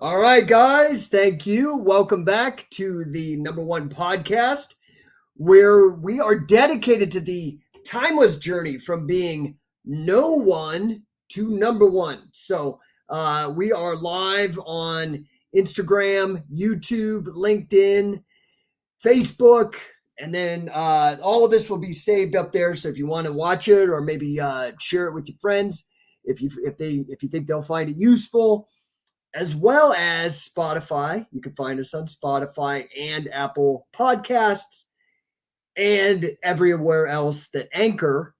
All right, guys. Thank you. Welcome back to the No1 Podcast, where we are dedicated to the timeless journey from being no one to number one. So we are live on Instagram, YouTube, LinkedIn, Facebook, and then all of this will be saved up there. So if you want to watch it or maybe share it with your friends, if you think they'll find it useful, as well as Spotify. You can find us on Spotify and Apple Podcasts and everywhere else that Anchor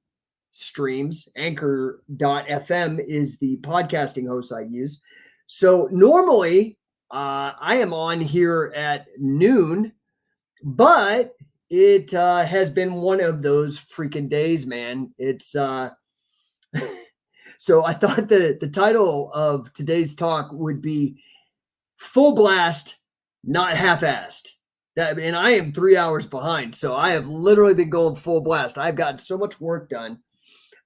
streams. Anchor.fm is the podcasting host I use. So normally I am on here at noon, but it has been one of those freaking days, man. It's So I thought the title of today's talk would be Full Blast, Not Half-Assed. And I am 3 hours behind, so I have literally been going full blast. I've gotten so much work done.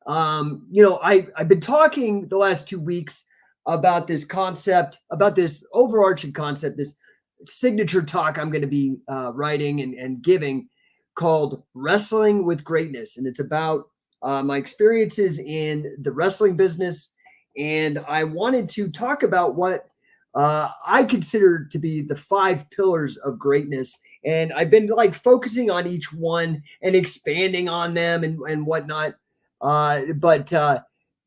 I've been talking the last 2 weeks about this concept, about this overarching concept, this signature talk I'm going to be writing and giving called Wrestling with Greatness. And it's about my experiences in the wrestling business. And I wanted to talk about what I consider to be the 5 pillars of greatness. And I've been focusing on each one and expanding on them and whatnot. But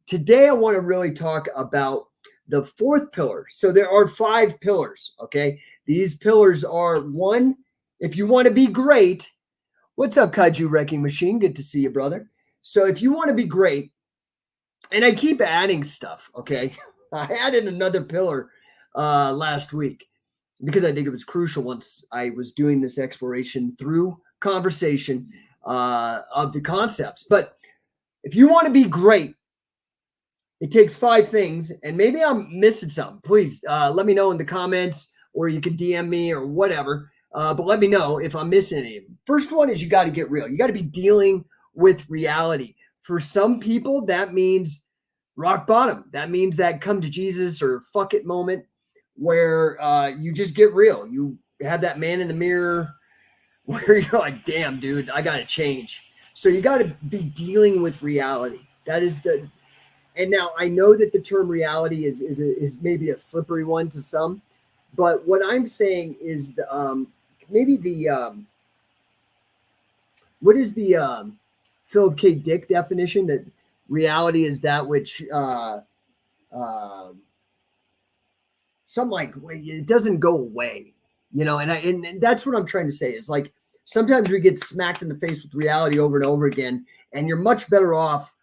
today I want to really talk about the 4th pillar. So there are 5 pillars. Okay. These pillars are: 1, if you want to be great. What's up, Kaiju Wrecking Machine? Good to see you, brother. So if you want to be great, and I keep adding stuff, okay? I added another pillar last week because I think it was crucial once I was doing this exploration through conversation of the concepts. But if you want to be great, it takes 5 things, and maybe I'm missing something. Please let me know in the comments, or you can DM me or whatever. But let me know if I'm missing any. First one is you got to get real. You got to be dealing with reality. For some people, that means rock bottom. That means that come to Jesus or fuck it moment where you just get real. You have that man in the mirror where you're like, damn, dude, I got to change. So you got to be dealing with reality. That is the, and now I know that the term reality is maybe a slippery one to some, but what I'm saying is the, maybe the, what is the, Philip K. Dick definition that reality is that which some it doesn't go away, and that's what I'm trying to say is sometimes we get smacked in the face with reality over and over again, and you're much better off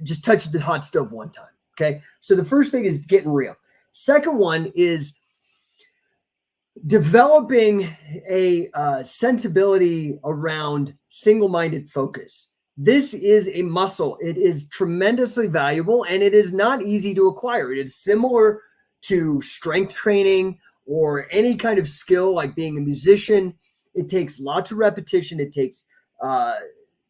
just touching the hot stove one time. Okay, so the first thing is getting real. Second one is developing a sensibility around single-minded focus. This is a muscle. It is tremendously valuable, and it is not easy to acquire. It is similar to strength training or any kind of skill like being a musician. It takes lots of repetition. It takes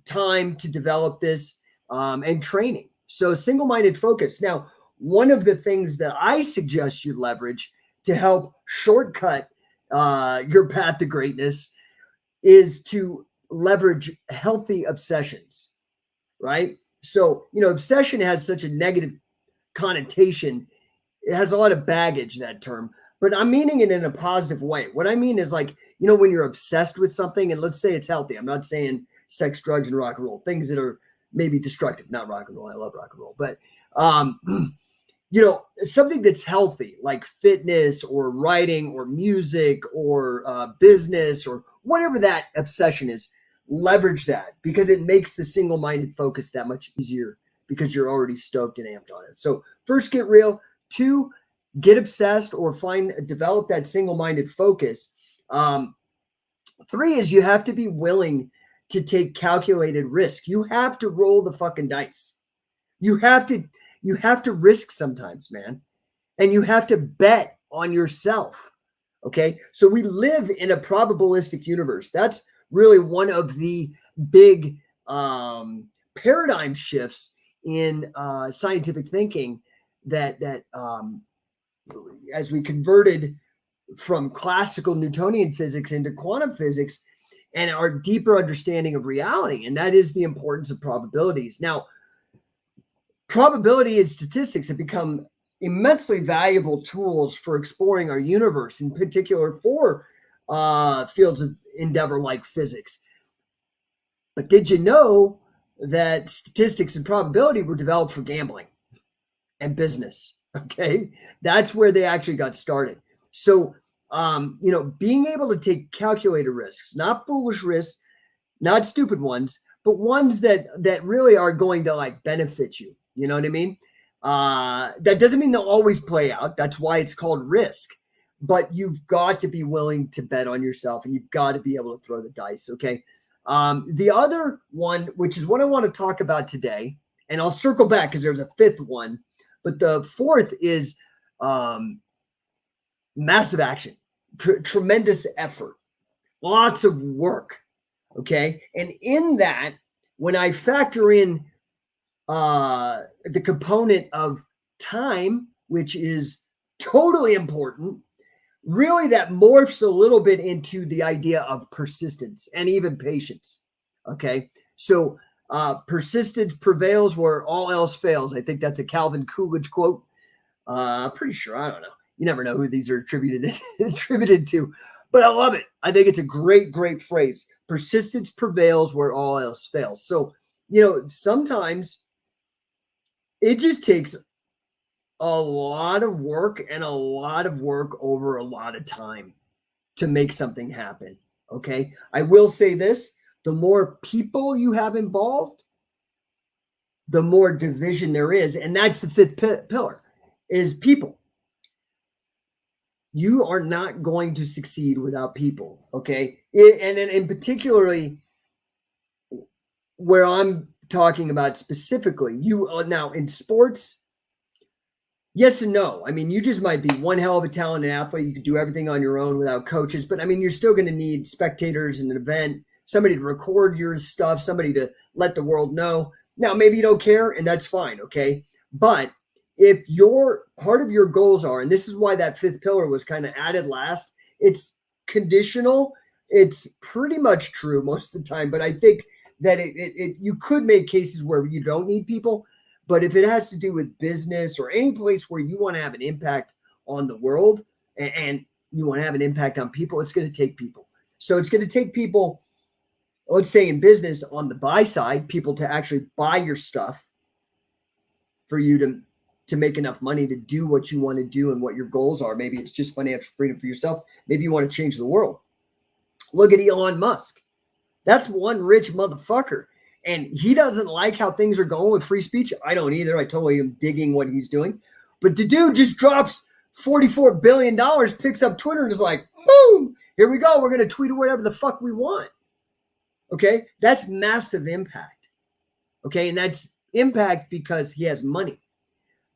time to develop this and training. So single-minded focus. Now, one of the things that I suggest you leverage to help shortcut your path to greatness is to leverage healthy obsessions, right? So, obsession has such a negative connotation. It has a lot of baggage, that term, but I'm meaning it in a positive way. What I mean is when you're obsessed with something, and let's say it's healthy. I'm not saying sex, drugs, and rock and roll, things that are maybe destructive, not rock and roll. I love rock and roll, but, something that's healthy, like fitness or writing or music or business or whatever that obsession is, leverage that because it makes the single-minded focus that much easier because you're already stoked and amped on it. So first, get real. 2, get obsessed or develop that single-minded focus. 3 is you have to be willing to take calculated risk. You have to roll the fucking dice. You have to risk sometimes, man. And you have to bet on yourself. Okay. So we live in a probabilistic universe. That's really one of the big paradigm shifts in scientific thinking that as we converted from classical Newtonian physics into quantum physics and our deeper understanding of reality. And that is the importance of probabilities. Now, probability and statistics have become immensely valuable tools for exploring our universe, in particular for fields of endeavor like physics. But did you know that statistics and probability were developed for gambling and business? Okay, that's where they actually got started. So, being able to take calculated risks, not foolish risks, not stupid ones, but ones that really are going to like benefit you. You know what I mean? That doesn't mean they'll always play out. That's why it's called risk. But you've got to be willing to bet on yourself, and you've got to be able to throw the dice. Okay. The other one, which is what I want to talk about today, and I'll circle back because there's a fifth one, but the fourth is massive action, tremendous effort, lots of work. Okay. And in that, when I factor in the component of time, which is totally important, really that morphs a little bit into the idea of persistence and even patience. Okay. So persistence prevails where all else fails. I think that's a Calvin Coolidge quote. Pretty sure. I don't know. You never know who these are attributed to, but I love it. I think it's a great, great phrase. Persistence prevails where all else fails. So, sometimes it just takes a lot of work and a lot of work over a lot of time to make something happen. Okay. I will say this, the more people you have involved, the more division there is. And that's the fifth pillar is people. You are not going to succeed without people. Okay. And particularly where I'm talking about specifically, you now in sports, yes and no. I mean, you just might be one hell of a talented athlete. You could do everything on your own without coaches, but I mean, you're still going to need spectators in an event, somebody to record your stuff, somebody to let the world know. Now, maybe you don't care, and that's fine, okay? But if your part of your goals are, and this is why that fifth pillar was kind of added last, it's conditional. It's pretty much true most of the time, but I think that you could make cases where you don't need people. But if it has to do with business or any place where you want to have an impact on the world and you want to have an impact on people, it's going to take people. So it's going to take people, let's say in business on the buy side, people to actually buy your stuff for you to make enough money to do what you want to do and what your goals are. Maybe it's just financial freedom for yourself. Maybe you want to change the world. Look at Elon Musk. That's one rich motherfucker. And he doesn't like how things are going with free speech. I don't either. I totally am digging what he's doing. But the dude just drops $44 billion, picks up Twitter and is like, boom, here we go. We're going to tweet whatever the fuck we want. Okay. That's massive impact. Okay. And that's impact because he has money.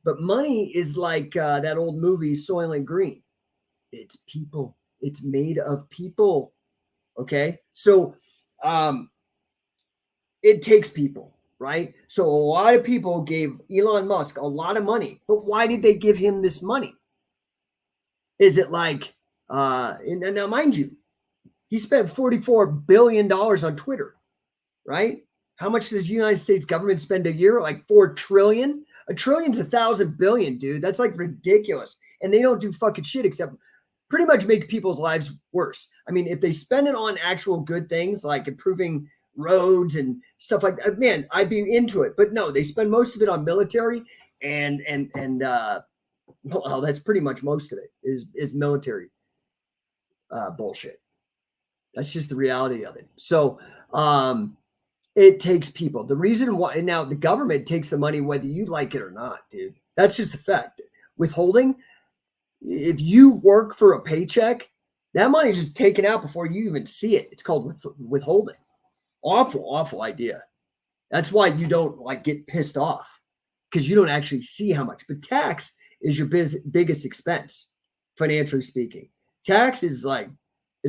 But money is like that old movie, Soylent Green. It's people. It's made of people. Okay. So, it takes people, right? So a lot of people gave Elon Musk a lot of money, but why did they give him this money? Is it like, and now mind you, he spent $44 billion on Twitter, right? How much does the United States government spend a year? Like 4 trillion? A trillion's 1,000 billion, dude. That's like ridiculous. And they don't do fucking shit except pretty much make people's lives worse. I mean, if they spend it on actual good things like improving roads and stuff like that, man, I'd be into it. But no, they spend most of it on military and well, that's pretty much most of it is military bullshit. That's just the reality of it. So it takes people. The reason why now the government takes the money whether you like it or not, dude. That's just the fact. Withholding, if you work for a paycheck, that money is just taken out before you even see it. It's called withholding. Awful idea. That's why you don't like get pissed off because you don't actually see how much. But tax is your biggest expense, financially speaking. Tax is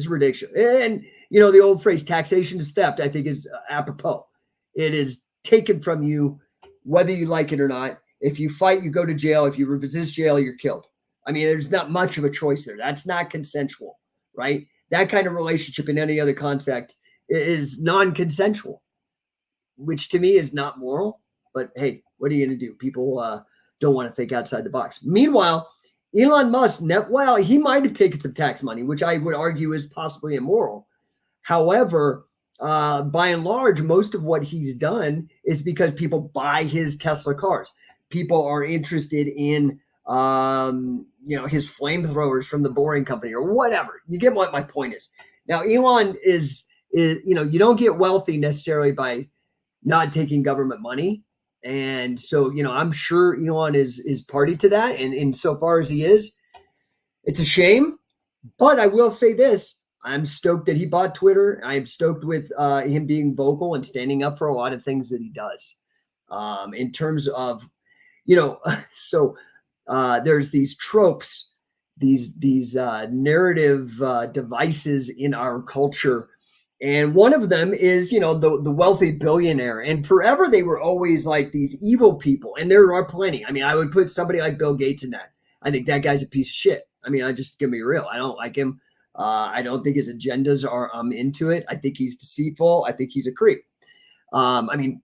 ridiculous. And the old phrase taxation is theft, I think is apropos. It is taken from you whether you like it or not. If you fight, you go to jail. If you resist jail, you're killed. I mean, there's not much of a choice there. That's not consensual, right? That kind of relationship in any other context is non-consensual, which to me is not moral. But hey, what are you going to do? People don't want to think outside the box. Meanwhile, Elon Musk, well, he might have taken some tax money, which I would argue is possibly immoral. However, by and large, most of what he's done is because people buy his Tesla cars. People are interested in, his flamethrowers from the Boring Company or whatever. You get what my point is. Now, Elon is you don't get wealthy necessarily by not taking government money. And so, I'm sure Elon is party to that. And insofar as he is, it's a shame. But I will say this. I'm stoked that he bought Twitter. I am stoked with him being vocal and standing up for a lot of things that he does. In terms of, so there's these tropes, these narrative devices in our culture. And one of them is, the wealthy billionaire. And forever they were always like these evil people. And there are plenty. I mean, I would put somebody like Bill Gates in that. I think that guy's a piece of shit. I mean, I just gonna be real. I don't like him. I don't think his agendas are into it. I think he's deceitful. I think he's a creep. I mean,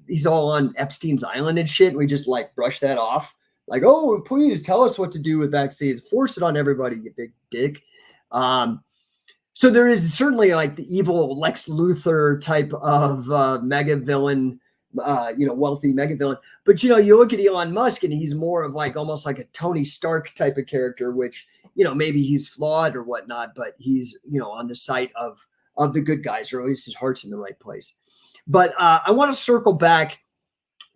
he's all on Epstein's Island and shit. And we just like brush that off. Like, oh, please tell us what to do with vaccines. Force it on everybody, you big dick. So there is certainly like the evil Lex Luthor type of mega villain, wealthy mega villain. But, you look at Elon Musk and he's more of like almost like a Tony Stark type of character, which, maybe he's flawed or whatnot, but he's, on the side of the good guys, or at least his heart's in the right place. But I want to circle back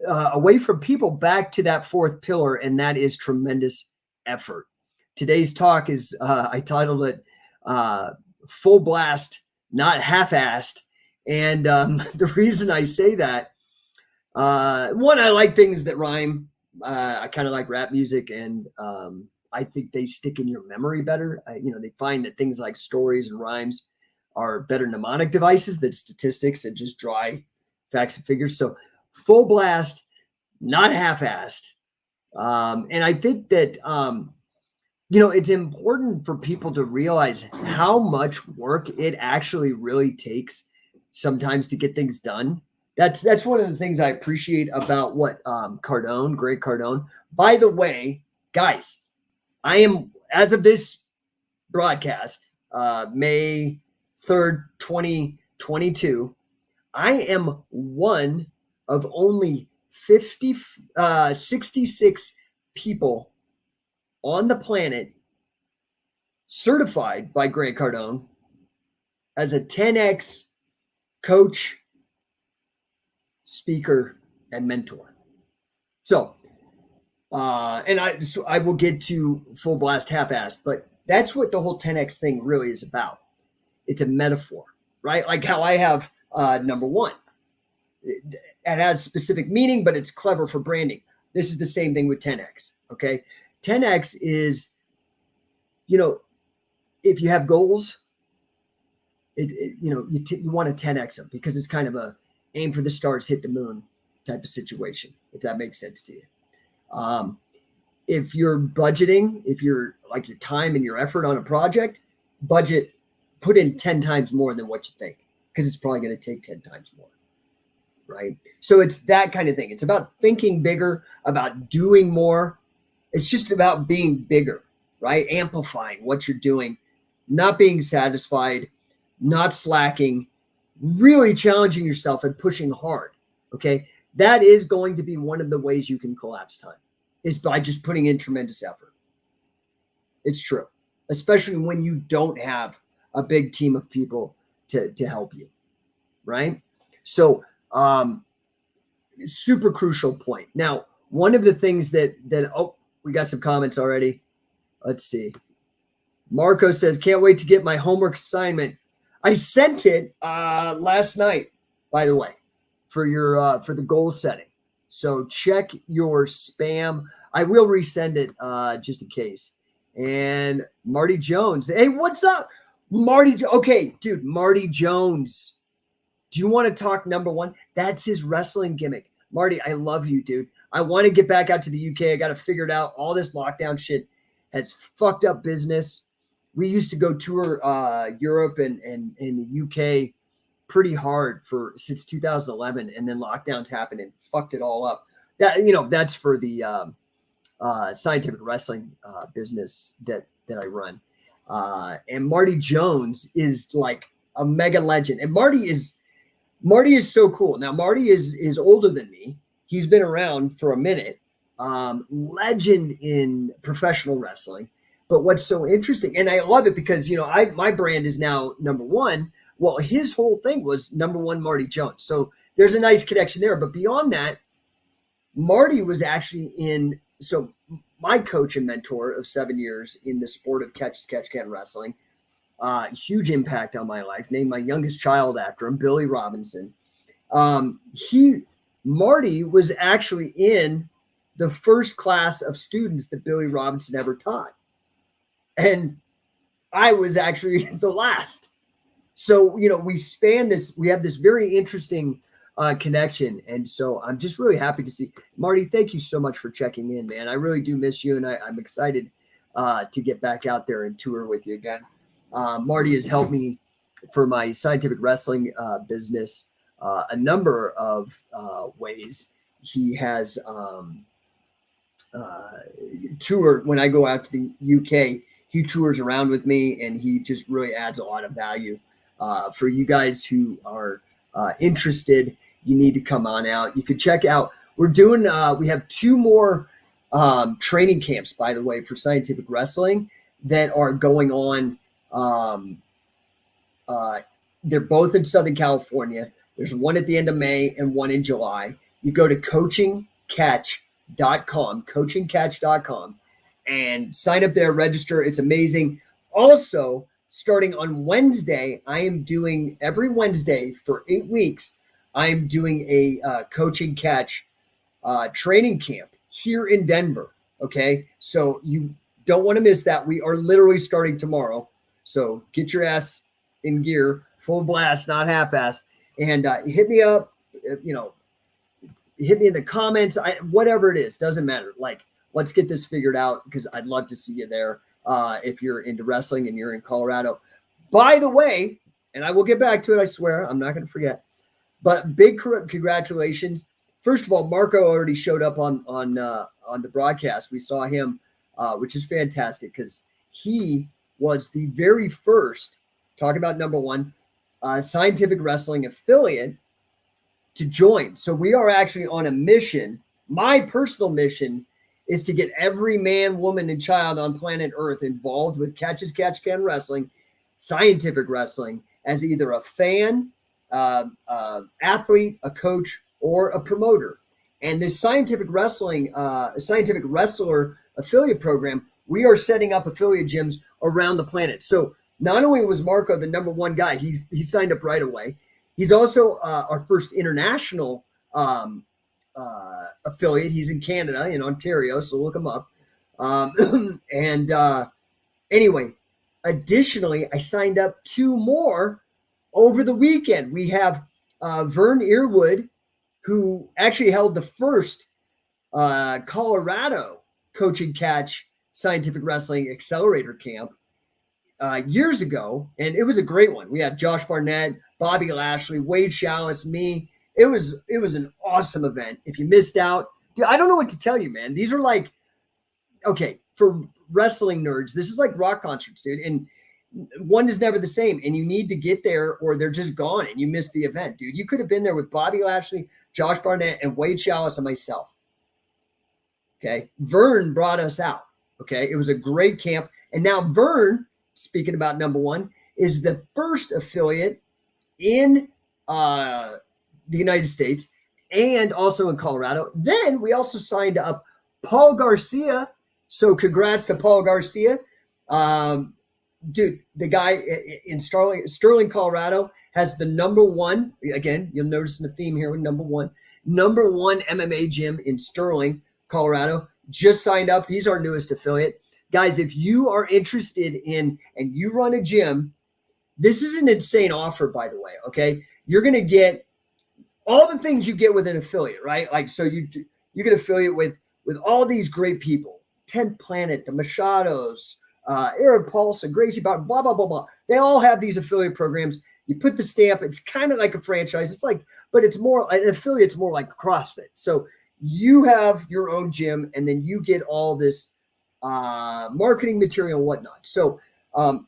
away from people back to that fourth pillar, and that is tremendous effort. Today's talk is, I titled it Full Blast, Not Half-Assed. And the reason I say that, one, I like things that rhyme. I kind of like rap music, and I think they stick in your memory better. They find that things like stories and rhymes are better mnemonic devices than statistics and just dry facts and figures. So full blast, not half-assed. And I think that, it's important for people to realize how much work it actually really takes sometimes to get things done. That's one of the things I appreciate about what Greg Cardone. By the way, guys, I am, as of this broadcast, May 3rd, 2022, I am one of only 66 people on the planet certified by Greg Cardone as a 10X coach, speaker, and mentor. So, I will get to full blast half-assed, but that's what the whole 10X thing really is about. It's a metaphor, right? Like how I have number one. It has specific meaning, but it's clever for branding. This is the same thing with 10X, okay? 10X is, if you have goals, you want to 10X them because it's kind of a aim for the stars, hit the moon type of situation, if that makes sense to you. If you're budgeting, if you're like your time and your effort on a project, put in 10 times more than what you think, because it's probably going to take 10 times more. Right. So it's that kind of thing. It's about thinking bigger, about doing more. It's just about being bigger, right? Amplifying what you're doing, not being satisfied, not slacking, really challenging yourself and pushing hard. Okay. That is going to be one of the ways you can collapse time, is by just putting in tremendous effort. It's true, especially when you don't have a big team of people to help you. Right. So, super crucial point. Now, one of the things that we got some comments already. Let's see. Marco says, can't wait to get my homework assignment. I sent it last night, by the way, for the goal setting. So check your spam. I will resend it just in case. And Marty Jones. Hey, what's up? Okay, dude, Marty Jones. Do you want to talk number one? That's his wrestling gimmick. Marty, I love you, dude. I want to get back out to the UK. I got to figure it out. All this lockdown shit. has fucked up business. We used to go tour Europe and the UK pretty hard since 2011, and then lockdowns happened and fucked it all up. That's for the scientific wrestling business that I run. And Marty Jones is like a mega legend. And Marty is so cool. Now, Marty is older than me. He's been around for a minute. Legend in professional wrestling. But what's so interesting, and I love it because, my brand is now number one. Well, his whole thing was number one Marty Jones. So there's a nice connection there. But beyond that, Marty was actually so my coach and mentor of 7 years in the sport of catch-as-catch-can wrestling, huge impact on my life, named my youngest child after him, Billy Robinson. Marty was actually in the first class of students that Billy Robinson ever taught. And I was actually the last. So, we span this, we have this very interesting connection. And so I'm just really happy to see Marty. Thank you so much for checking in, man. I really do miss you. And I'm excited to get back out there and tour with you again. Marty has helped me for my scientific wrestling business a number of ways. He has toured when I go out to the UK. He tours around with me, and he just really adds a lot of value. For you guys who are interested, you need to come on out. You could check out. We're doing. We have 2 more training camps, by the way, for scientific wrestling that are going on. They're both in Southern California. There's one at the end of May and one in July. You go to coachingcatch.com, and sign up there, register. It's amazing. Also, starting on Wednesday, I am doing every Wednesday for 8 weeks. I am doing a Coaching Catch training camp here in Denver. Okay, so you don't want to miss that. We are literally starting tomorrow. So get your ass in gear, full blast, not half-ass, and hit me up. Hit me in the comments. Whatever it is, doesn't matter. Like, let's get this figured out because I'd love to see you there if you're into wrestling and you're in Colorado. By the way, and I will get back to it, I swear, I'm not going to forget. But big congratulations. First of all, Marco already showed up on the broadcast. We saw him, which is fantastic because he was the very first, talk about number one, scientific wrestling affiliate to join. So we are actually on a mission. My personal mission is to get every man, woman, and child on planet Earth involved with catch-as-catch-can wrestling, scientific wrestling, as either a fan, athlete, a coach, or a promoter. And this scientific wrestling, scientific wrestler affiliate program, we are setting up affiliate gyms around the planet. So not only was Marco the number one guy, he signed up right away. He's also our first international affiliate. He's in Canada, in Ontario, so look him up. Anyway, additionally, I signed up 2 more over the weekend. We have Vern Earwood, who actually held the first Colorado Coaching Catch Scientific Wrestling Accelerator Camp years ago, and it was a great one. We had Josh Barnett, Bobby Lashley, Wade Chalice, me. It was an awesome event. If you missed out, dude, I don't know what to tell you, man. These are like, okay, for wrestling nerds, this is like rock concerts, dude. And one is never the same. And you need to get there or they're just gone and you missed the event, dude. You could have been there with Bobby Lashley, Josh Barnett, and Wade Chalice and myself. Okay. Vern brought us out. Okay. It was a great camp. And now Vern, speaking about number one, is the first affiliate in the United States and also in Colorado. Then we also signed up Paul Garcia. So congrats to Paul Garcia. Dude, the guy in Sterling, Colorado has the number one, again, you'll notice the theme here with number one MMA gym in Sterling, Colorado. Just signed up. He's our newest affiliate. Guys, if you are interested in and you run a gym, this is an insane offer, by the way, okay? You're going to get all the things you get with an affiliate, right? Like, so you can affiliate with all these great people. 10th Planet, the Machados, Eric Paulson, Gracie Bauer, blah, blah, blah, blah. They all have these affiliate programs. You put the stamp. It's kind of like a franchise. It's like, but it's more, an affiliate's more like CrossFit. So you have your own gym, and then you get all this marketing material and whatnot. So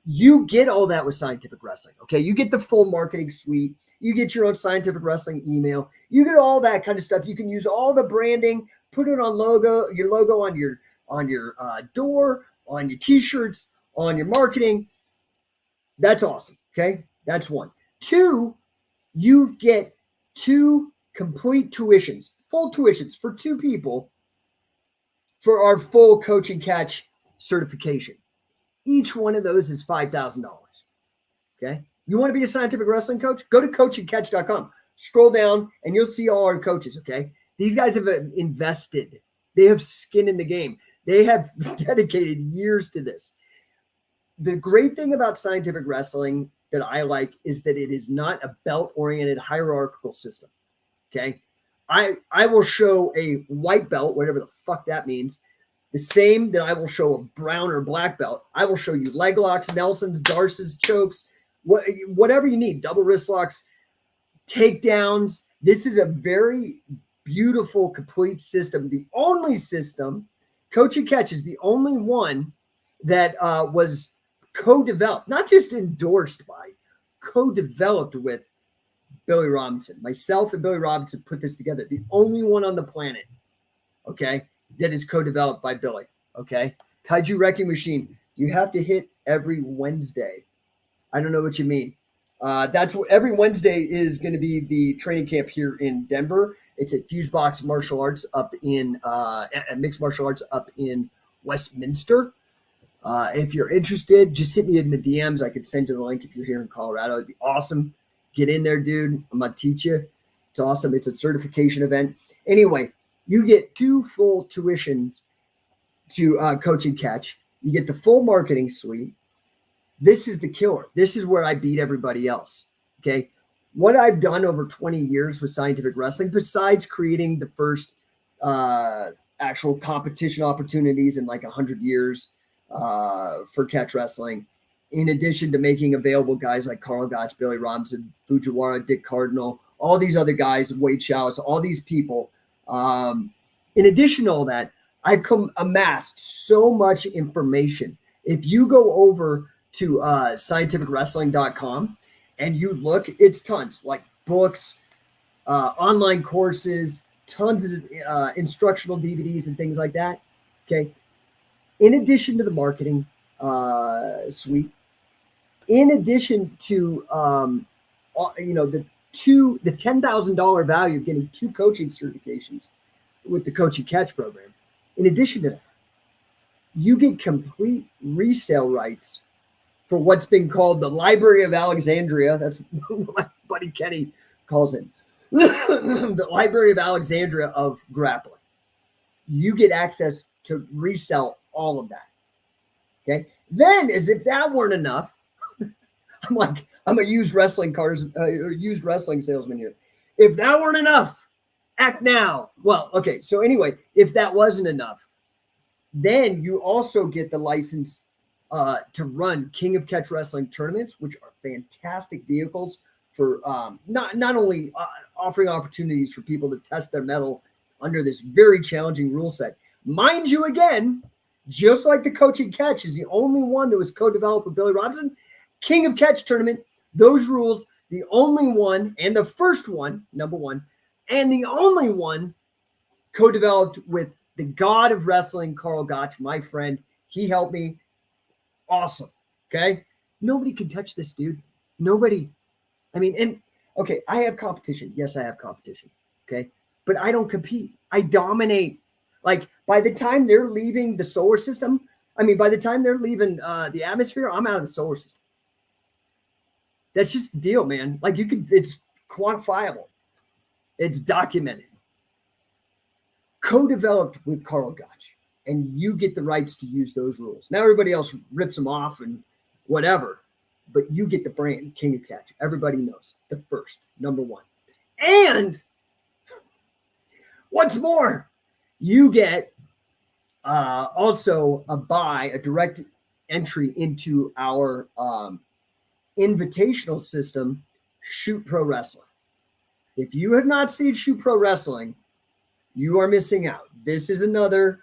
you get all that with Scientific Wrestling. Okay. You get the full marketing suite. You get your own Scientific Wrestling email. You get all that kind of stuff. You can use all the branding, put it on your logo on your door, on your t-shirts, on your marketing. That's awesome. Okay. That's one. Two, you get 2 complete tuitions, full tuitions for 2 people for our full Coach and Catch certification. Each one of those is $5,000. Okay. You want to be a Scientific Wrestling coach? Go to coachandcatch.com. Scroll down and you'll see all our coaches. Okay. These guys have invested. They have skin in the game. They have dedicated years to this. The great thing about Scientific Wrestling that I like is that it is not a belt-oriented hierarchical system. Okay. I will show a white belt, whatever the fuck that means, the same that I will show a brown or black belt. I will show you leg locks, Nelsons, Darces, chokes, whatever you need, double wrist locks, takedowns. This is a very beautiful, complete system. The only system, Coach and Catch is the only one that was co-developed, not just endorsed by, co-developed with Billy Robinson. Myself and Billy Robinson put this together. The only one on the planet, okay, that is co-developed by Billy, okay? Kaiju Wrecking Machine, you have to hit every Wednesday. I don't know what you mean. That's what every Wednesday is going to be the training camp here in Denver. It's at Fusebox Martial Arts up in Mixed Martial Arts up in Westminster. If you're interested, just hit me in the DMs. I could send you the link if you're here in Colorado. It'd be awesome. Get in there, dude. I'm going to teach you. It's awesome. It's a certification event. Anyway, you get 2 full tuitions to Coach and Catch. You get the full marketing suite. This is the killer. This is where I beat everybody else. Okay. What I've done over 20 years with Scientific Wrestling, besides creating the first actual competition opportunities in like 100 years for catch wrestling, in addition to making available guys like Carl Gotch, Billy Robinson, Fujiwara, Dick Cardinal, all these other guys, Wade Chalice, all these people. In addition to all that, I've amassed so much information. If you go over to scientificwrestling.com and you look, it's tons, like books, online courses, tons of instructional DVDs and things like that. Okay. In addition to the marketing suite, in addition to the $10,000 value of getting 2 coaching certifications with the Coach and Catch program. In addition to that, you get complete resale rights for what's been called the Library of Alexandria. That's what my buddy Kenny calls it. The Library of Alexandria of grappling. You get access to resell all of that. Okay. Then, as if that weren't enough, I'm a used wrestling used wrestling salesman here. If that weren't enough, act now. Well, okay. So anyway, if that wasn't enough, then you also get the license to run King of Catch Wrestling tournaments, which are fantastic vehicles for not only offering opportunities for people to test their mettle under this very challenging rule set. Mind you, again, just like the Coach and Catch is the only one that was co-developed with Billy Robinson, King of Catch tournament, those rules, the only one and the first one, number one, and the only one co-developed with the god of wrestling, Carl Gotch, my friend. He helped me. Awesome. Okay. Nobody can touch this, dude. Nobody. I mean, and okay, I have competition. Yes, I have competition. Okay. But I don't compete. I dominate. Like by the time they're leaving the solar system, by the time they're leaving the atmosphere, I'm out of the solar system. That's just the deal, man. Like it's quantifiable. It's documented. Co-developed with Carl Gotch. And you get the rights to use those rules. Now everybody else rips them off and whatever. But you get the brand, King of Catch. Everybody knows. The first, number one. And what's more, you get Also a direct entry into our invitational system, Shoot Pro Wrestling. If you have not seen Shoot Pro Wrestling, you are missing out. This is another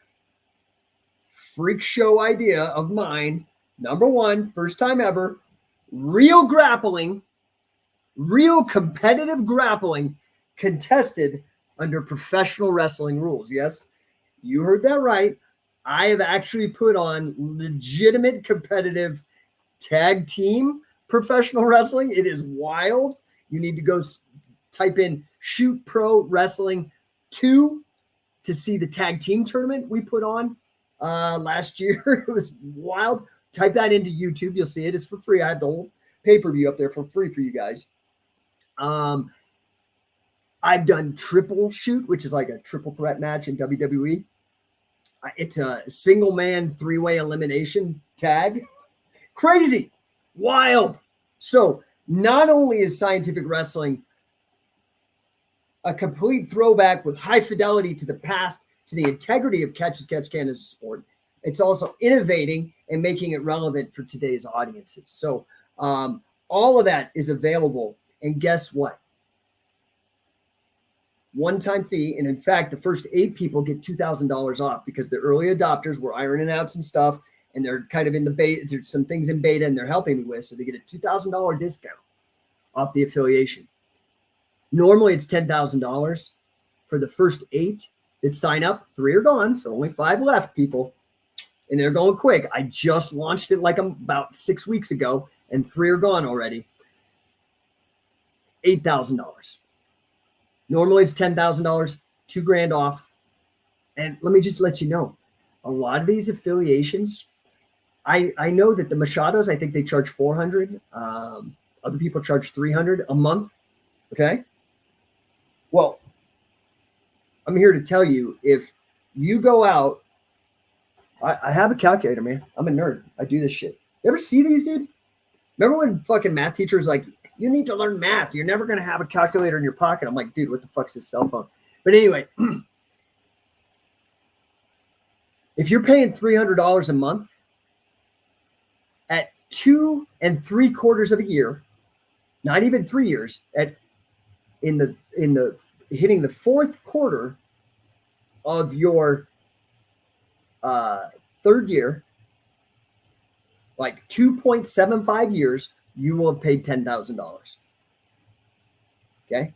freak show idea of mine. Number one, first time ever, real grappling, real competitive grappling contested under professional wrestling rules. Yes, you heard that right. I have actually put on legitimate competitive tag team professional wrestling. It is wild. You need to go type in Shoot Pro Wrestling 2 to see the tag team tournament we put on last year. It was wild. Type that into YouTube. You'll see it. It's for free. I have the whole pay-per-view up there for free for you guys. I've done Triple Shoot, which is like a triple threat match in WWE. It's a single man 3-way elimination tag. Crazy. Wild. So not only is scientific wrestling a complete throwback with high fidelity to the past, to the integrity of catch as catch can as a sport, it's also innovating and making it relevant for today's audiences. So all of that is available. And guess what? One-time fee. And in fact, the first 8 people get $2,000 off because the early adopters were ironing out some stuff and they're kind of in the beta. There's some things in beta and they're helping me with. So they get a $2,000 discount off the affiliation. Normally it's $10,000. For the first 8 that sign up, 3 are gone. So only 5 left, people. And they're going quick. I just launched it like about 6 weeks ago and 3 are gone already. $8,000. Normally it's $10,000, $2,000 off. And let me just let you know, a lot of these affiliations, I know that the Machados, I think they charge $400. Other people charge $300 a month. Okay. Well, I'm here to tell you, if you go out, I have a calculator, man. I'm a nerd. I do this shit. You ever see these, dude? Remember when fucking math teachers like, you need to learn math. You're never going to have a calculator in your pocket. I'm like, dude, what the fuck's this cell phone? But anyway, if you're paying $300 a month at 2 3/4 of a year, not even 3 years, in the hitting the 4th quarter of your 3rd year, like 2.75 years, you will have paid $10,000. Okay.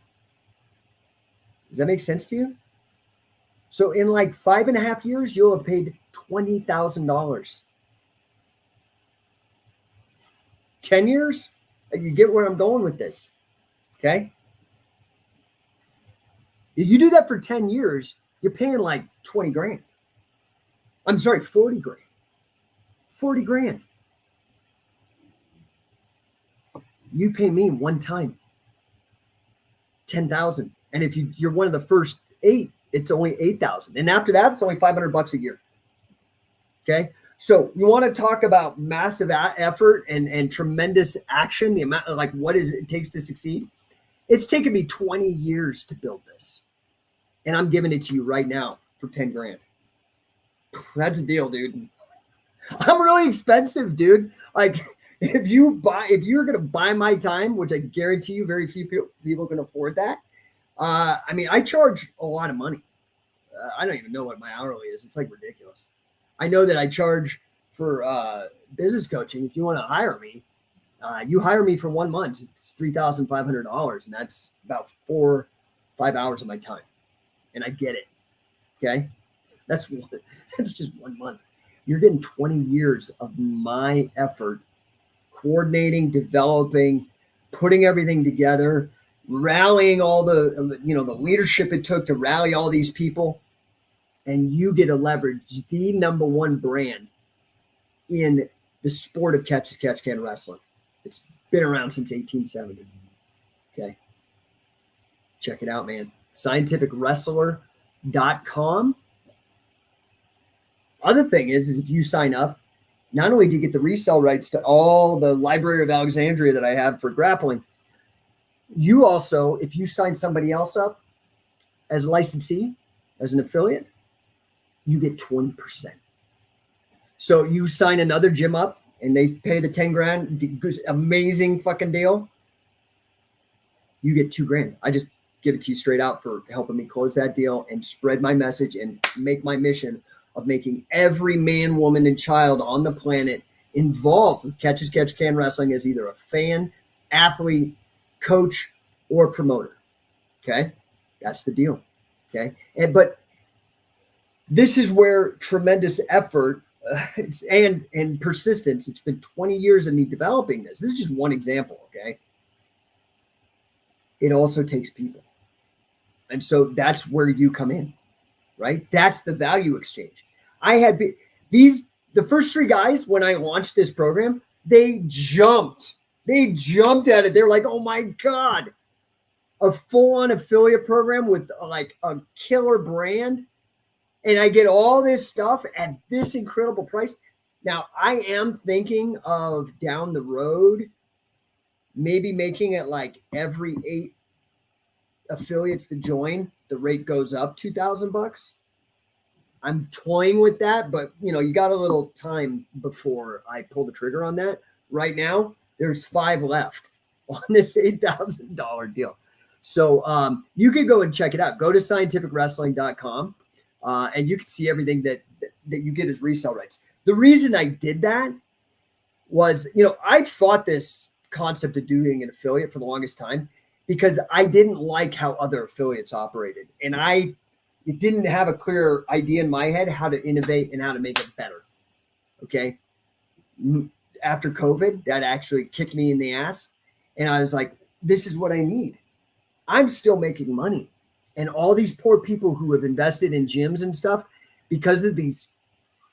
Does that make sense to you? So in like 5.5 years, you'll have paid $20,000. 10 years? You get where I'm going with this. Okay. If you do that for 10 years, you're paying like 20 grand. I'm sorry, 40 grand. 40 grand. You pay me one time, 10,000. And if you're one of the first 8, it's only 8,000. And after that, it's only $500 a year. Okay. So you want to talk about massive effort and tremendous action, the amount, like what it takes to succeed. It's taken me 20 years to build this. And I'm giving it to you right now for 10 grand. That's a deal, dude. I'm really expensive, dude. Like, if you're going to buy my time, which I guarantee you very few people can afford that. I mean, I charge a lot of money. I don't even know what my hourly is. It's like ridiculous. I know that I charge for business coaching. If you want to hire me, you hire me for 1 month. It's $3,500. And that's about 4-5 hours of my time. And I get it. Okay. That's just 1 month. You're getting 20 years of my effort, coordinating, developing, putting everything together, rallying all the leadership it took to rally all these people. And you get to leverage the number 1 brand in the sport of catch as catch can wrestling. It's been around since 1870. Okay. Check it out, man. scientificwrestler.com. Other thing is if you sign up, not only do you get the resale rights to all the Library of Alexandria that I have for grappling, you also, if you sign somebody else up as a licensee, as an affiliate, you get 20%. So you sign another gym up and they pay the 10 grand, amazing fucking deal. You get $2,000. I just give it to you straight out for helping me close that deal and spread my message and make my mission of making every man, woman, and child on the planet involved with Catch as Catch Can Wrestling as either a fan, athlete, coach, or promoter. Okay? That's the deal. Okay? But this is where tremendous effort and persistence, it's been 20 years of me developing this. This is just one example, okay? It also takes people. And so that's where you come in, right? That's the value exchange. The first 3 guys, when I launched this program, they jumped at it. They're like, oh my God, a full-on affiliate program with like a killer brand. And I get all this stuff at this incredible price. Now, I am thinking of down the road, maybe making it like every 8 affiliates to join, the rate goes up $2,000. I'm toying with that, but you got a little time before I pull the trigger on that. Right now, there's 5 left on this $8,000 deal. So you can go and check it out. Go to scientificwrestling.com. And you can see everything that you get as resale rights. The reason I did that was, I fought this concept of doing an affiliate for the longest time because I didn't like how other affiliates operated. And it didn't have a clear idea in my head how to innovate and how to make it better. Okay. After COVID, that actually kicked me in the ass. And I was like, this is what I need. I'm still making money. And all these poor people who have invested in gyms and stuff, because of these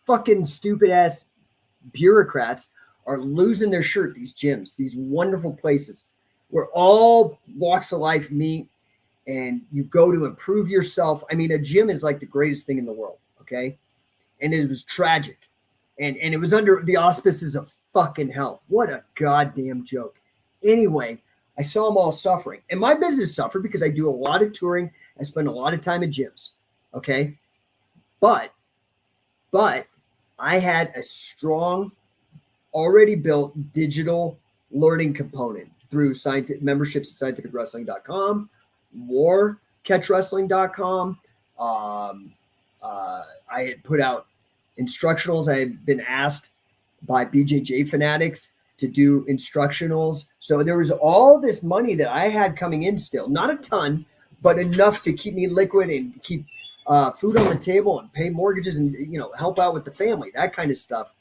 fucking stupid ass bureaucrats, are losing their shirt. These gyms, these wonderful places where all walks of life meet and you go to improve yourself. I mean, a gym is like the greatest thing in the world. Okay. And it was tragic. And it was under the auspices of fucking health. What a goddamn joke. Anyway, I saw them all suffering. And my business suffered because I do a lot of touring. I spend a lot of time in gyms. Okay. But I had a strong, already built digital learning component through memberships at scientificwrestling.com, warcatchwrestling.com. I had put out instructionals. I had been asked by BJJ fanatics to do instructionals. So there was all this money that I had coming in still, not a ton, but enough to keep me liquid and keep food on the table and pay mortgages and, help out with the family, that kind of stuff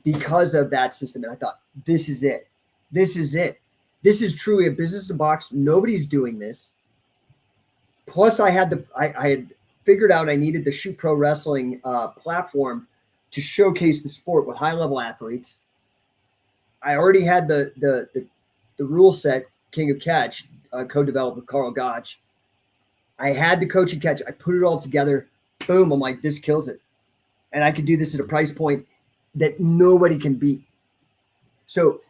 because of that system. And I thought, this is it. This is it. This is truly a business in a box. Nobody's doing this. Plus I had figured out I needed the Shoot Pro Wrestling platform to showcase the sport with high-level athletes. I already had the rule set, King of Catch, co-developed with Carl Gotch. I had the coaching catch. I put it all together. Boom. I'm like, this kills it. And I could do this at a price point that nobody can beat. So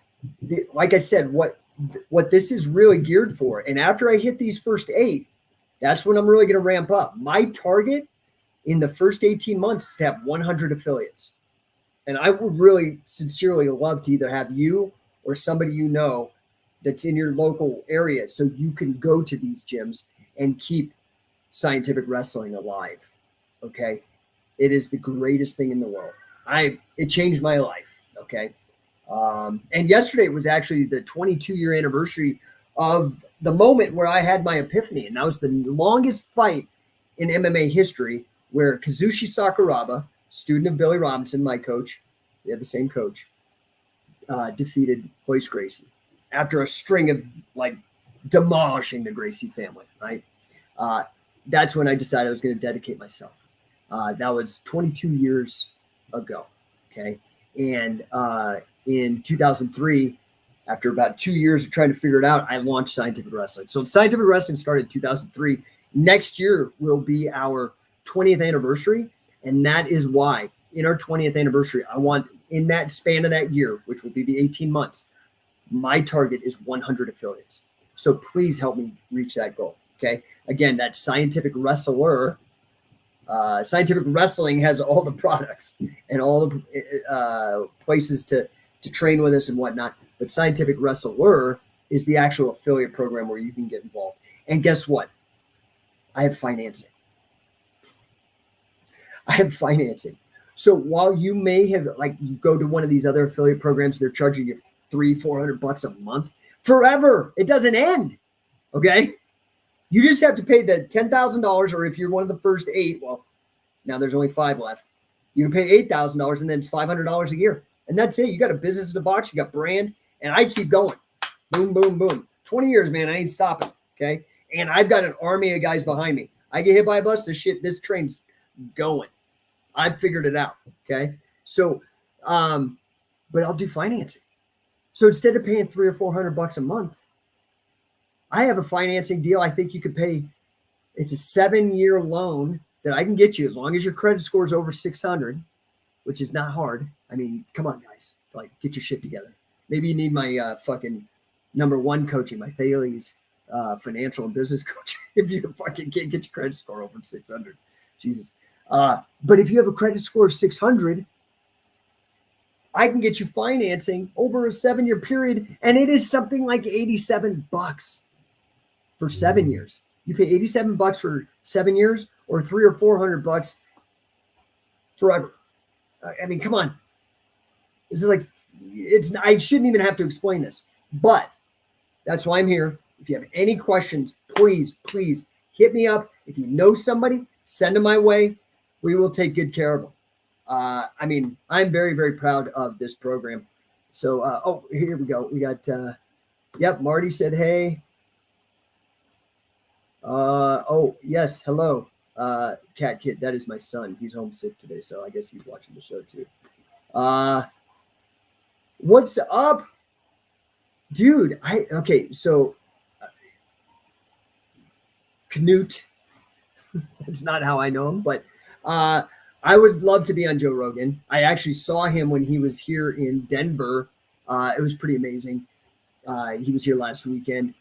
like I said, what this is really geared for. And after I hit these first 8, that's when I'm really going to ramp up. My target in the first 18 months is to have 100 affiliates. And I would really sincerely love to either have you or somebody that's in your local area so you can go to these gyms and keep scientific wrestling alive. Okay. It is the greatest thing in the world. It changed my life. Okay. And yesterday was actually the 22-year anniversary of the moment where I had my epiphany. And that was the longest fight in MMA history where Kazushi Sakuraba, student of Billy Robinson, my coach, we had the same coach, defeated Hoist Gracie after a string of demolishing the Gracie family, right? That's when I decided I was going to dedicate myself. That was 22 years ago, okay? And in 2003, after about 2 years of trying to figure it out, I launched Scientific Wrestling. So Scientific Wrestling started in 2003. Next year will be our 20th anniversary, and that is why in our 20th anniversary, I want in that span of that year, which will be the 18 months, my target is 100 affiliates. So please help me reach that goal. Okay. Again, that's Scientific Wrestler, Scientific Wrestling has all the products and all the places to train with us and whatnot. But Scientific Wrestler is the actual affiliate program where you can get involved. And guess what? I have financing. So while you may have, like, you go to one of these other affiliate programs, they're charging you $300-400 a month forever. It doesn't end. Okay. You just have to pay the $10,000, or if you're one of the first 8, well, now there's only 5 left. You can pay $8,000, and then it's $500 a year. And that's it. You got a business in a box, you got brand, and I keep going. Boom, boom, boom. 20 years, man. I ain't stopping. Okay. And I've got an army of guys behind me. I get hit by a bus, this train's going. I've figured it out. Okay. So, but I'll do financing. So instead of paying $300 or $400 a month, I have a financing deal. I think you could pay, it's a 7-year loan that I can get you as long as your credit score is over 600, which is not hard. I mean, come on, guys, like, get your shit together. Maybe you need my fucking #1 coaching, my Thales financial and business coach. If you fucking can't get your credit score over 600, Jesus. But if you have a credit score of 600, I can get you financing over a 7-year period, and it is something like $87 for 7 years. You pay $87 for 7 years, or $300 or $400 forever. I mean, come on. This is like, I shouldn't even have to explain this, but that's why I'm here. If you have any questions, please hit me up. If you know somebody, send them my way. We will take good care of them. I mean, I'm very, very proud of this program. So, here we go. We got, yep, Marty said, hey. Yes, hello, Cat Kid. That is my son. He's homesick today, so I guess he's watching the show too. What's up, dude? Okay, so Knut. That's not how I know him, but I would love to be on Joe Rogan. I actually saw him when he was here in Denver. It was pretty amazing. He was here last weekend.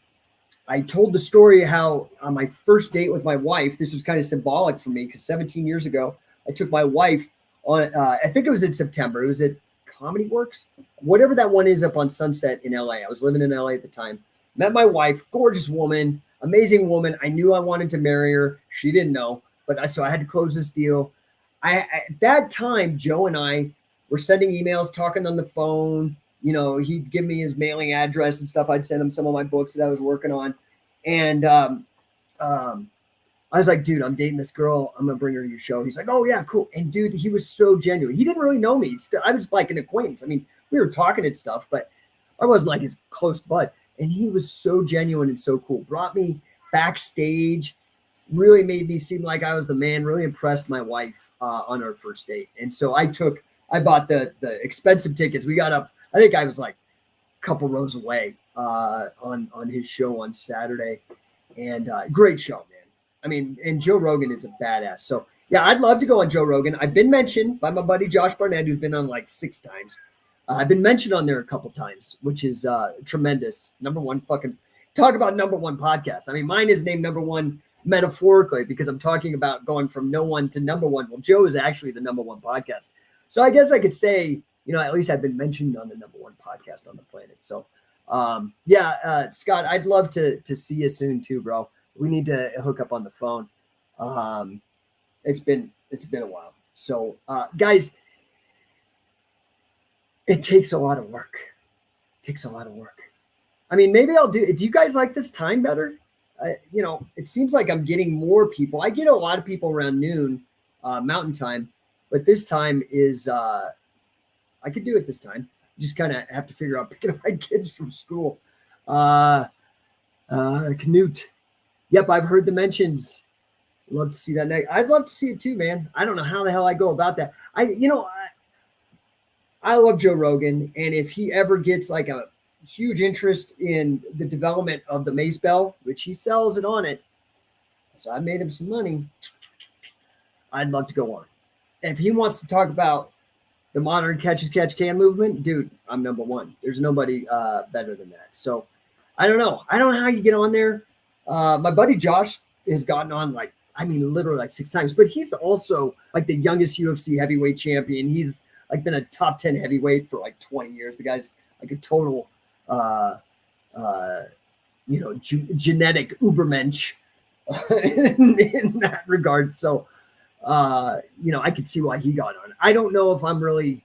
I told the story how on my first date with my wife, this was kind of symbolic for me because 17 years ago, I took my wife on, I think it was in September. It was at Comedy Works, whatever that one is up on Sunset in LA. I was living in LA at the time. Met my wife, gorgeous woman, amazing woman. I knew I wanted to marry her. She didn't know, but so I had to close this deal. At that time, Joe and I were sending emails, talking on the phone. You know, he'd give me his mailing address and stuff. I'd send him some of my books that I was working on. And I was like, dude, I'm dating this girl. I'm going to bring her to your show. He's like, oh, yeah, cool. And, dude, he was so genuine. He didn't really know me. I was like an acquaintance. I mean, we were talking and stuff, but I wasn't like his close bud. And he was so genuine and so cool. Brought me backstage, really made me seem like I was the man, really impressed my wife on our first date. And so I bought the expensive tickets. We got up. I think I was like a couple rows away on his show on Saturday, and great show, man. I mean, and Joe Rogan is a badass. So yeah, I'd love to go on Joe Rogan. I've been mentioned by my buddy Josh Barnett, who's been on like 6 times. I've been mentioned on there a couple times, which is tremendous. #1 fucking talk about #1 podcast. I mean, mine is named #1 metaphorically because I'm talking about going from no one to #1. Well, Joe is actually the #1 podcast. So I guess I could say, you know, at least I've been mentioned on the #1 podcast on the planet. So, Scott, I'd love to see you soon too, bro. We need to hook up on the phone. It's been a while. So, guys, it takes a lot of work. I mean, maybe do you guys like this time better? You know, it seems like I'm getting more people. I get a lot of people around noon, Mountain Time, but this time is, I could do it this time. Just kind of have to figure out picking up my kids from school. Knut. Yep, I've heard the mentions. Love to see that next. I'd love to see it too, man. I don't know how the hell I go about that. I love Joe Rogan, and if he ever gets like a huge interest in the development of the Mace Bell, which he sells it on it, so I made him some money, I'd love to go on. If he wants to talk about the modern catch-as-catch-can movement, dude, I'm #1. There's nobody better than that. So I don't know how you get on there. My buddy Josh has gotten on like, I mean, literally like 6 times, but he's also like the youngest UFC heavyweight champion. He's like been a top 10 heavyweight for like 20 years. The guy's like a total, genetic ubermensch in that regard. So, I could see why he got on. I don't know if I'm really,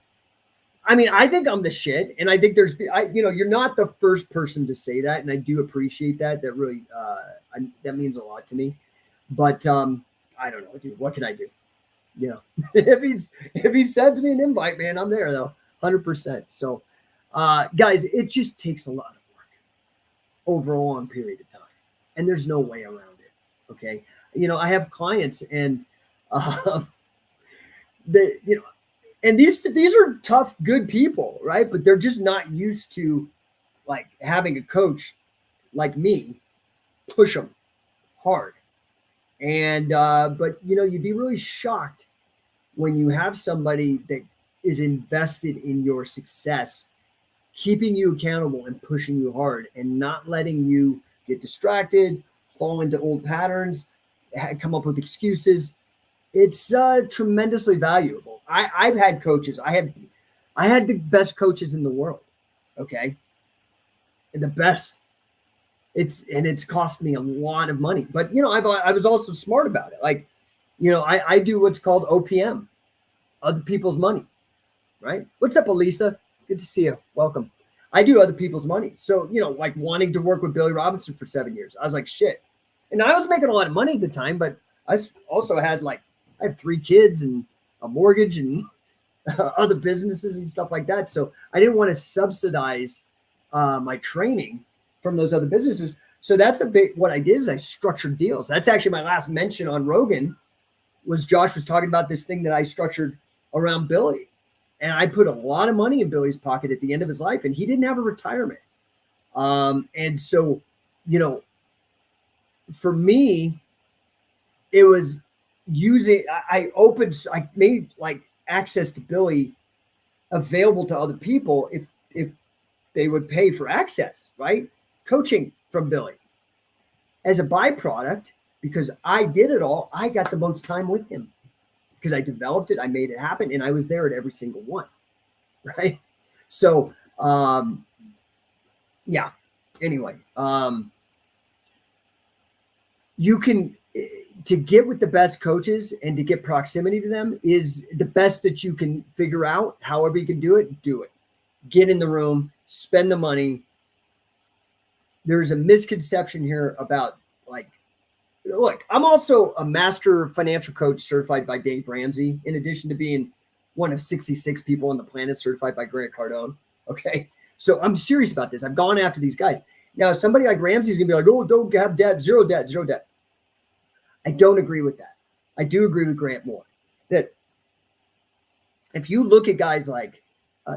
I think I'm the shit. And I think you're not the first person to say that. And I do appreciate that. That really, that means a lot to me. But I don't know, dude. What can I do? If he sends me an invite, man, I'm there though, 100%. So, guys, it just takes a lot of work over a long period of time, and there's no way around it. Okay, I have clients, and and these are tough, good people, right? But they're just not used to like having a coach like me push them hard. And but you'd be really shocked when you have somebody that is invested in your success, keeping you accountable and pushing you hard and not letting you get distracted, fall into old patterns, come up with excuses. It's tremendously valuable. I've had coaches. I had the best coaches in the world. Okay. And the best. It's cost me a lot of money, but I was also smart about it. Like, I do what's called OPM, other people's money, right? What's up, Elisa? Good to see you. Welcome. I do other people's money. So, like wanting to work with Billy Robinson for 7 years, I was like, shit. And I was making a lot of money at the time, but I also had I have 3 kids and a mortgage and other businesses and stuff like that. So I didn't want to subsidize my training from those other businesses. So that's what I did is I structured deals. That's actually my last mention on Rogan was Josh was talking about this thing that I structured around Billy. And I put a lot of money in Billy's pocket at the end of his life, and he didn't have a retirement. And so, for me, it was I made like access to Billy available to other people if they would pay for access, right? Coaching from Billy. As a byproduct, because I did it all, I got the most time with him because I developed it, I made it happen, and I was there at every single one, right? So, yeah. Anyway, you can, to get with the best coaches and to get proximity to them is the best that you can figure out. However you can do it, do it. Get in the room, spend the money. There's a misconception here about look, I'm also a master financial coach certified by Dave Ramsey, in addition to being one of 66 people on the planet certified by Grant Cardone. Okay. So I'm serious about this. I've gone after these guys. Now, somebody like Ramsey's gonna be like, oh, don't have debt, zero debt, zero debt. I don't agree with that. I do agree with Grant more that if you look at guys like,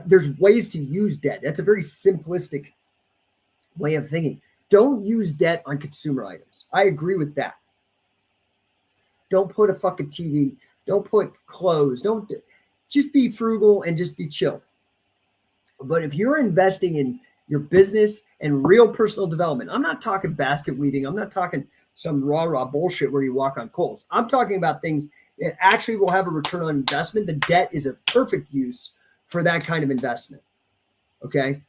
there's ways to use debt. That's a very simplistic way of thinking. Don't use debt on consumer items. I agree with that. Don't put a fucking TV. Don't put clothes. Just be frugal and just be chill. But if you're investing in your business and real personal development, I'm not talking basket weaving. I'm not talking some rah-rah bullshit where you walk on coals. I'm talking about things that actually will have a return on investment. The debt is a perfect use for that kind of investment. Okay.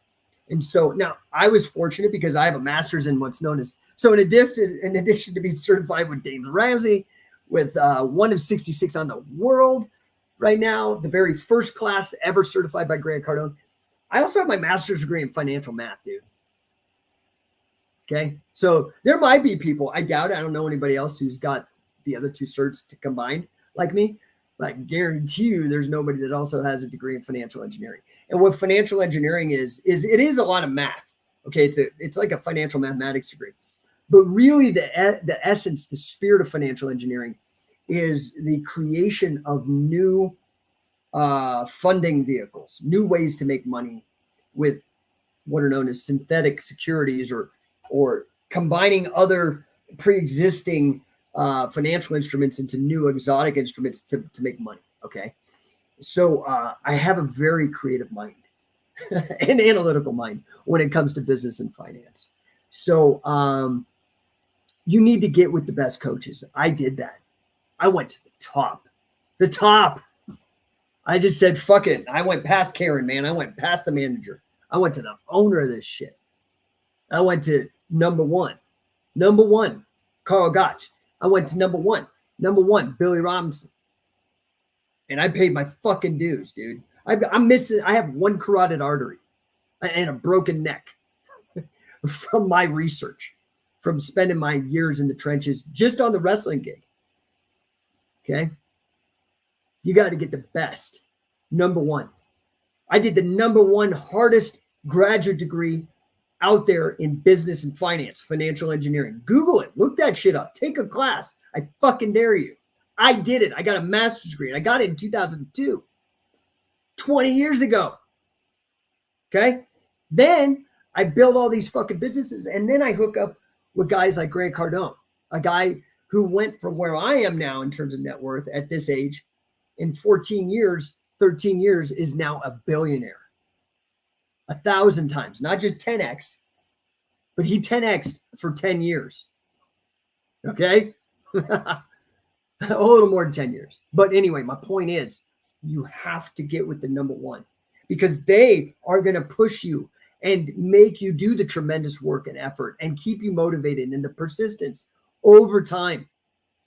And so now I was fortunate because I have a master's in what's known as, so in addition to being certified with Dave Ramsey, with one of 66 on the world right now, the very first class ever certified by Grant Cardone, I also have my master's degree in financial math, dude. Okay. So there might be people, I doubt it, I don't know anybody else who's got the other 2 certs to combined like me, but I guarantee you there's nobody that also has a degree in financial engineering. And what financial engineering is it is a lot of math. Okay. It's like a financial mathematics degree, but really the essence, the spirit of financial engineering is the creation of new funding vehicles, new ways to make money with what are known as synthetic securities or combining other pre-existing financial instruments into new exotic instruments to make money. Okay. So I have a very creative mind and analytical mind when it comes to business and finance. So you need to get with the best coaches. I did that. I went to the top. The top. I just said, fuck it. I went past Karen, man. I went past the manager. I went to the owner of this shit. I went to number one, Carl Gotch. I went to number one, Billy Robinson. And I paid my fucking dues, dude. I have one carotid artery and a broken neck from my research, from spending my years in the trenches just on the wrestling gig. Okay? You got to get the best. Number one. I did the number one hardest graduate degree out there in business and finance, financial engineering. Google it. Look that shit up. Take a class. I fucking dare you. I did it. I got a master's degree. And I got it in 2002. 20 years ago. Okay? Then I build all these fucking businesses, and then I hook up with guys like Grant Cardone, a guy who went from where I am now in terms of net worth at this age in 13 years is now a billionaire. 1,000 times, not just 10x, but he 10x'd for 10 years. Okay? A little more than 10 years. But anyway, my point is, you have to get with the number one because they are going to push you and make you do the tremendous work and effort and keep you motivated and the persistence over time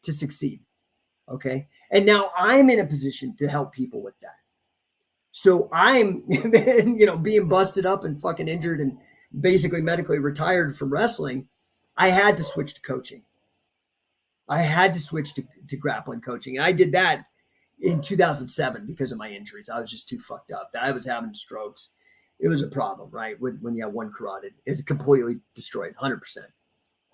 to succeed. Okay. And now I'm in a position to help people with that. So I'm, being busted up and fucking injured and basically medically retired from wrestling. I had to switch to coaching. I had to switch to grappling coaching. And I did that in 2007 because of my injuries. I was just too fucked up. I was having strokes. It was a problem, right? When you have one carotid, it's completely destroyed, 100%.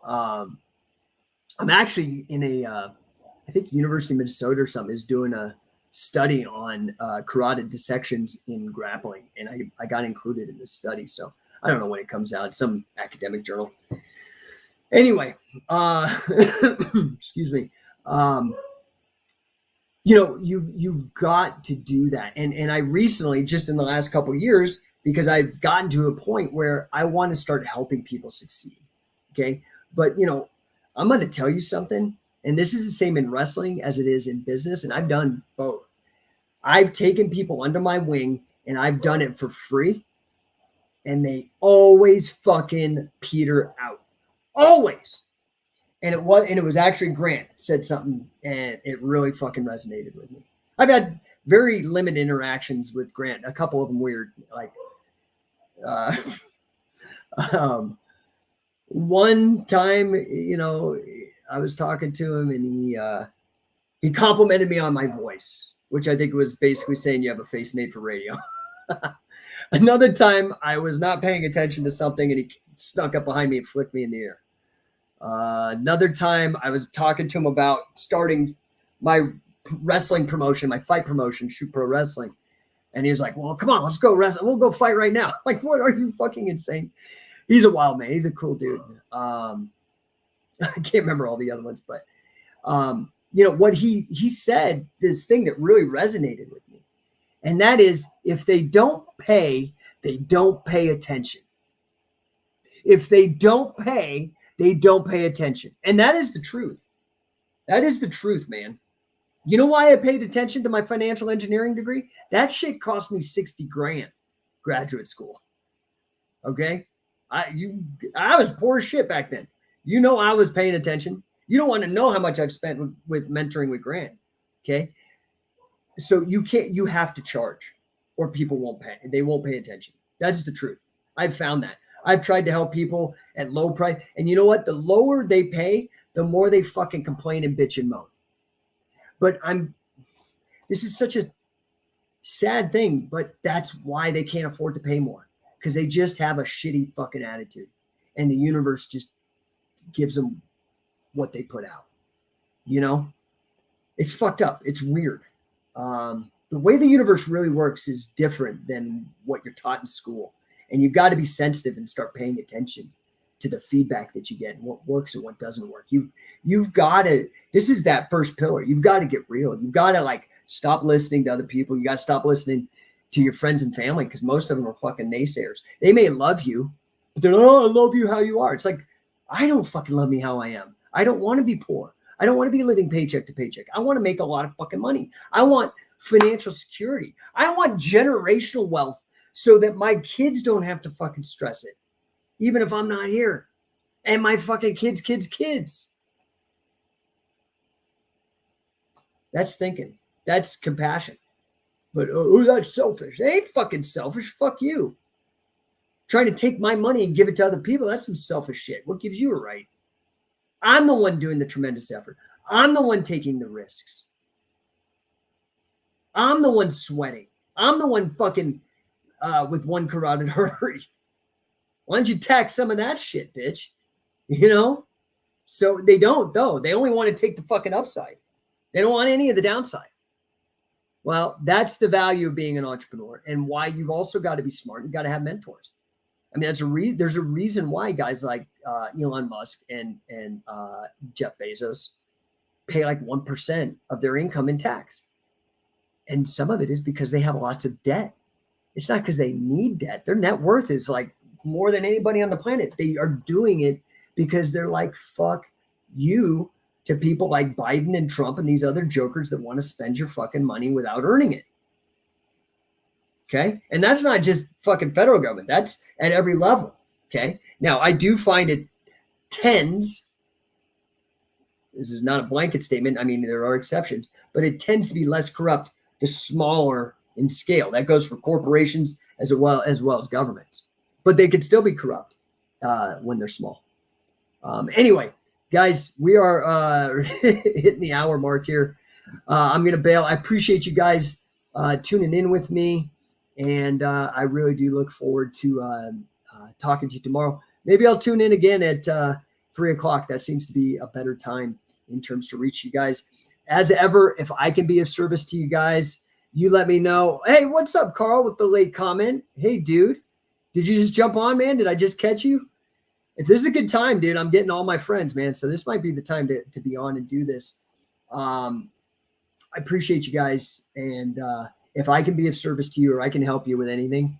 I'm actually in I think University of Minnesota or something is doing a study on carotid dissections in grappling. And I got included in this study. So I don't know when it comes out. It's some academic journal. Anyway, excuse me. You've got to do that. And I recently, just in the last couple of years, because I've gotten to a point where I want to start helping people succeed. Okay. But, I'm going to tell you something, and this is the same in wrestling as it is in business. And I've done both. I've taken people under my wing and I've done it for free. And they always fucking peter out. Always. And it was actually Grant said something and it really fucking resonated with me. I've had very limited interactions with Grant, a couple of them weird, like one time, I was talking to him and he complimented me on my voice, which I think was basically saying you have a face made for radio. Another time I was not paying attention to something and he snuck up behind me and flicked me in the ear. Another time I was talking to him about starting my wrestling promotion, my fight promotion, Shoot Pro Wrestling. And he was like, well, come on, let's go wrestle. We'll go fight right now. Like, what, are you fucking insane? He's a wild man. He's a cool dude. I can't remember all the other ones, but what he said, this thing that really resonated with me. And that is, if they don't pay, they don't pay attention. If they don't pay, they don't pay attention. And that is the truth. That is the truth, man. You know why I paid attention to my financial engineering degree? That shit cost me $60,000 graduate school. Okay? I was poor as shit back then. I was paying attention. You don't want to know how much I've spent with mentoring with Grant. Okay? So you have to charge or people won't pay. They won't pay attention. That's the truth. I've found that. I've tried to help people at low price. And you know what? The lower they pay, the more they fucking complain and bitch and moan. But this is such a sad thing, but that's why they can't afford to pay more, because they just have a shitty fucking attitude and the universe just gives them what they put out. It's fucked up. It's weird. The way the universe really works is different than what you're taught in school. And you've got to be sensitive and start paying attention to the feedback that you get and what works and what doesn't work. You've got to, this is that first pillar. You've got to get real. You've got to stop listening to other people. You got to stop listening to your friends and family, because most of them are fucking naysayers. They may love you, but they're like, oh, I love you how you are. It's like, I don't fucking love me how I am. I don't want to be poor. I don't want to be living paycheck to paycheck. I want to make a lot of fucking money. I want financial security. I want generational wealth so that my kids don't have to fucking stress it, even if I'm not here. And my fucking kids. That's thinking. That's compassion. But, oh, that's selfish. They ain't fucking selfish. Fuck you. Trying to take my money and give it to other people, that's some selfish shit. What gives you a right? I'm the one doing the tremendous effort. I'm the one taking the risks. I'm the one sweating. I'm the one fucking with one carotid artery. Why don't you tax some of that shit, bitch? You know? So they don't, though. They only want to take the fucking upside. They don't want any of the downside. Well, that's the value of being an entrepreneur and why you've also got to be smart. You got to have mentors. I mean, there's a reason why guys like Elon Musk and Jeff Bezos pay like 1% of their income in tax. And some of it is because they have lots of debt. It's not because they need debt. Their net worth is like more than anybody on the planet. They are doing it because they're like, fuck you, to people like Biden and Trump and these other jokers that want to spend your fucking money without earning it. Okay. And that's not just fucking federal government. That's at every level. Okay. Now, I do find it tends, this is not a blanket statement. I mean, there are exceptions, but it tends to be less corrupt the smaller in scale. That goes for corporations as well as governments, but they could still be corrupt when they're small. Anyway, guys, we are hitting the hour mark here. I'm going to bail. I appreciate you guys tuning in with me. And I really do look forward to talking to you tomorrow. Maybe I'll tune in again at 3 o'clock. That seems to be a better time in terms to reach you guys. As ever, if I can be of service to you guys, you let me know. Hey, what's up, Carl, with the late comment? Hey, dude, did you just jump on, man? Did I just catch you? If this is a good time, dude, I'm getting all my friends, man. So this might be the time to be on and do this. I appreciate you guys. And if I can be of service to you or I can help you with anything,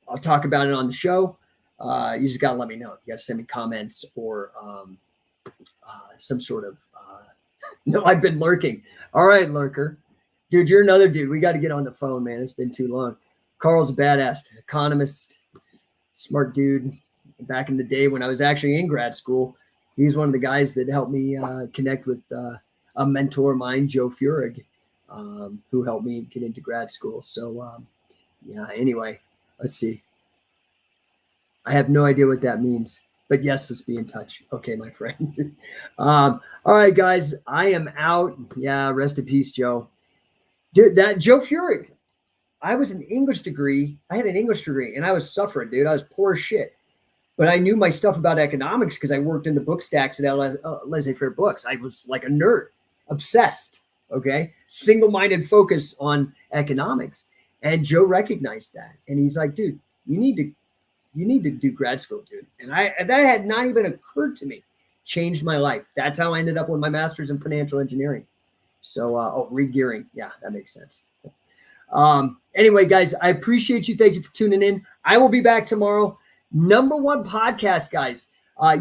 I'll talk about it on the show. You just got to let me know. You got to send me comments or some sort of, no, I've been lurking. All right, lurker. Dude, you're another dude. We got to get on the phone, man. It's been too long. Carl's a badass economist, smart dude. Back in the day when I was actually in grad school, he's one of the guys that helped me connect with a mentor of mine, Joe Feurig, who helped me get into grad school. So, yeah, anyway, let's see. I have no idea what that means, but yes, let's be in touch. Okay, my friend. All right, guys, I am out. Yeah, rest in peace, Joe. Dude, that Joe Feurig, I had an English degree, and I was suffering, dude. I was poor as shit. But I knew my stuff about economics because I worked in the book stacks at Laissez-Faire Books. I was like a nerd, obsessed, okay? Single-minded focus on economics. And Joe recognized that. And he's like, dude, you need to do grad school, dude. And that had not even occurred to me. Changed my life. That's how I ended up with my master's in financial engineering. So, re-gearing. Yeah, that makes sense. Anyway, guys, I appreciate you. Thank you for tuning in. I will be back tomorrow. No1 Podcast, guys.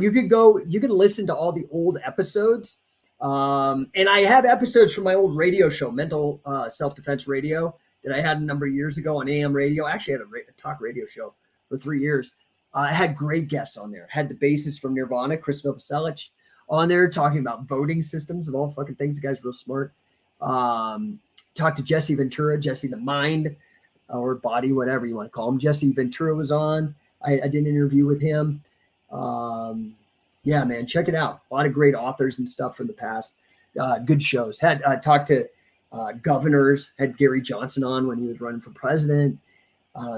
You can listen to all the old episodes. And I have episodes from my old radio show, Mental Self-Defense Radio, that I had a number of years ago on AM radio. I actually had a talk radio show for 3 years. I had great guests on there. Had the bassist from Nirvana, Chris Novoselic, on there talking about voting systems of all fucking things. The guy's real smart. Talked to Jesse Ventura, Jesse the Mind, or Body, whatever you want to call him. Jesse Ventura was on. I did an interview with him. Yeah, man, check it out. A lot of great authors and stuff from the past. Good shows. Had talked to governors, had Gary Johnson on when he was running for president.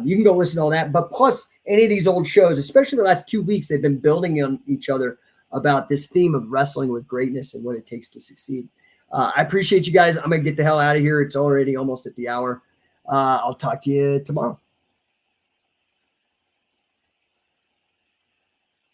You can go listen to all that. But plus any of these old shows, especially the last 2 weeks, they've been building on each other about this theme of wrestling with greatness and what it takes to succeed. I appreciate you guys. I'm going to get the hell out of here. It's already almost at the hour. I'll talk to you tomorrow.